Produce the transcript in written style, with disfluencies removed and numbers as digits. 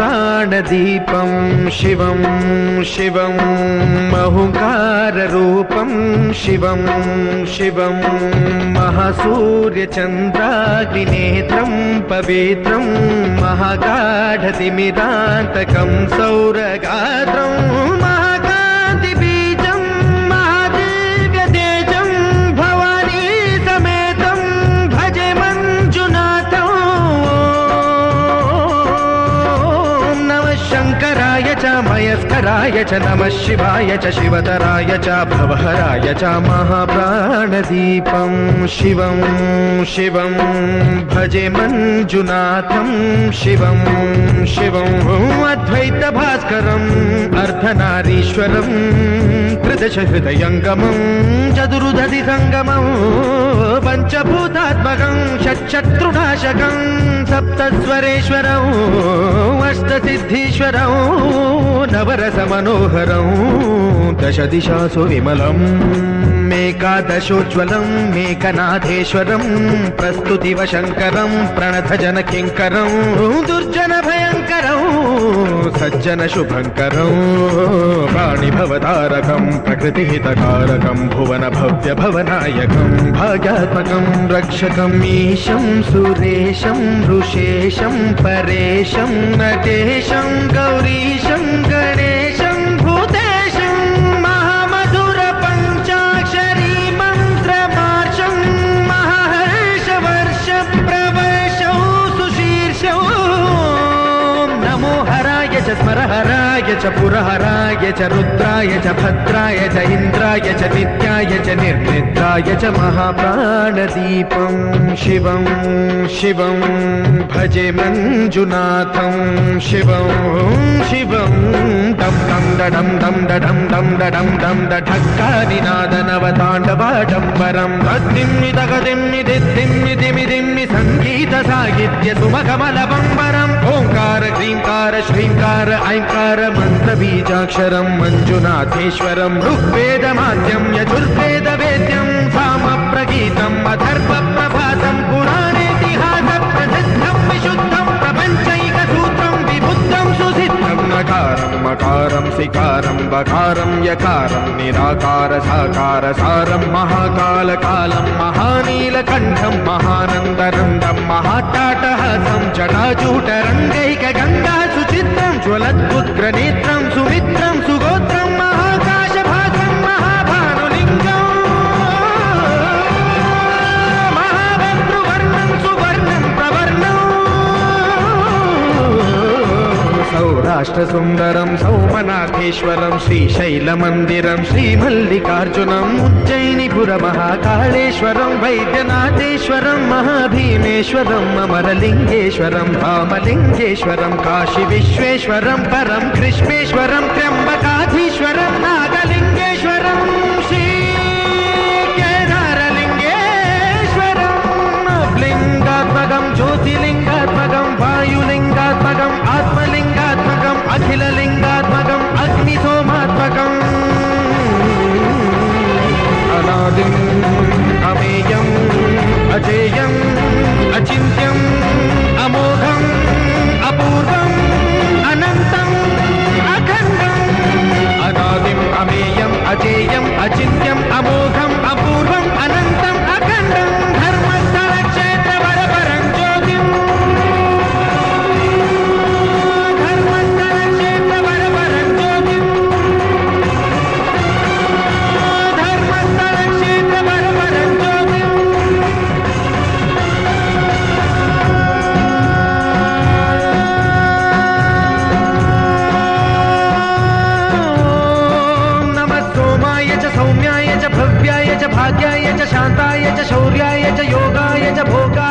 महाप्राणदीपं शिवं शिवं महंकाररूपं शिवं शिवं महासूर्यचन्द्राग्निनेत्रं पवित्रं महागाढतिमिरान्तकं सौरगात्रं महाकान्तिबीजं महादिव्यतेजं भवानी समेतं भजे मञ्जुनाथं। नमः शङ्कराय च मयस्कराय च नमः शिवाय च शिवतराय च भवहराय च महाप्राणदीपं शिवं शिवं भजे मञ्जुनाथं शिवं शिवं अद्वैतभास्करम् अर्धनारीश्वरं त्रिदशहृदयङ्गमं चतुर्दधिसङ्गमं पञ्चभूतात्मकं षट्शत्रुनाशकं सप्तस्वरेश्वरं अष्टसिद्धीश्वरं नवरसमनोहरं दशदिशासु विमलम् मेकादशोज्ज्वलं मेकनाथेश्वरं प्रस्तुतिवशङ्करं प्रणतजनकिङ्करं दुर्जनभयङ्करं सज्जनशुभङ्करं प्राणिभवतारकं प्रकृतिहितकारकं भुवनभव्यभवनायकं भाग्यात्मकं रक्षकम् ईशं सुरेशं ऋषेशं परेशं नटेशं गौरीशं गणेशं भूतेशं महामधुरपञ्चाक्षरी मन्त्रमार्षं महाहर्षवर्षप्रवर्षौ सुशीर्षौ नमो हराय च स्मरहराय च पुरहराय च रुद्राय च भद्राय च इन्द्राय च नित्याय च निर्निद्राय च महाप्राणदीपं शिवं शिवं भजे मञ्जुनाथं शिवं शिवं दं दं दडं दं दडं दं दडं दं दढक्कानिनादनवताण्डवाडम्बरं तद्दिम्मि तगदिम्मि दिद्दिम्मि दिमिदिम्मि सङ्गीतसाहित्य सुमकमलबम्बरम् ओङ्कार क्रीङ्कार श्रीङ्कार ऐङ्कार मन्त्रबीजाक्षरं मञ्जुनाथेश्वरं ऋग्वेदमाद्यं यजुर्वेदवेद्यं सामप्रगीतम् अथर्वप्रभातं पुराणेतिहासप्रसिद्धं विशुद्धं प्रपञ्चैकसूत्रं विबुद्धं सुसिद्धं नकारं मकारं सिकारं बकारं यकारं निराकार साकार सारं महाकालकालं महानीलकण्ठं महानन्दरन्दं महाट्टाटहासं जटाजूटरङ्गैकगङ्गा सुचित्रं ज्वलद्उग्रनेत्रं सुमित्रं सुगोत्रं महाकाशभासं महाभानुलिङ्गं महाभद्रुवर्णं सुवर्णं प्रवर्णं सौराष्ट्रसुन्दरं सौमनाथेश्वरं श्रीशैलमन्दिरं श्रीमल्लिकार्जुनम् उज्जयिनीपुरमहाकाळेश्वरं वैद्यनाथेश्वरं महाभीमेश्वरम् अमरलिङ्गेश्वरं धामलिङ्गेश्वरं काशीविश्वेश्वरं परं कृष्णेश्वरं त्र्यम्बकाधीश्वरं नागलिङ्गेश्वरं श्रीकेदारलिङ्गेश्वरं लिङ्गात्मकं ज्योतिलिङ्गात्मकं वायुलिङ्गात्मकं आत्मलिङ्गात्मकम् अखिललिङ्गात्मकम् अग्निसोमात्मकम् अनादिम् अमेयम् अजेयम् अचिन्त्यम् अमोघम् अपूर्वम् अनन्तम् अखण्डम् अनादिम् अमेयम् अजेयम् अचिन्त्यम् अमोघम् अपूर्वम् अनन्तम् अखण्डम् धर्मस्थलक्षेत्रवरपरं ज्योतिम् भाग्याय च शान्ताय च शौर्याय च योगाय च भोगाय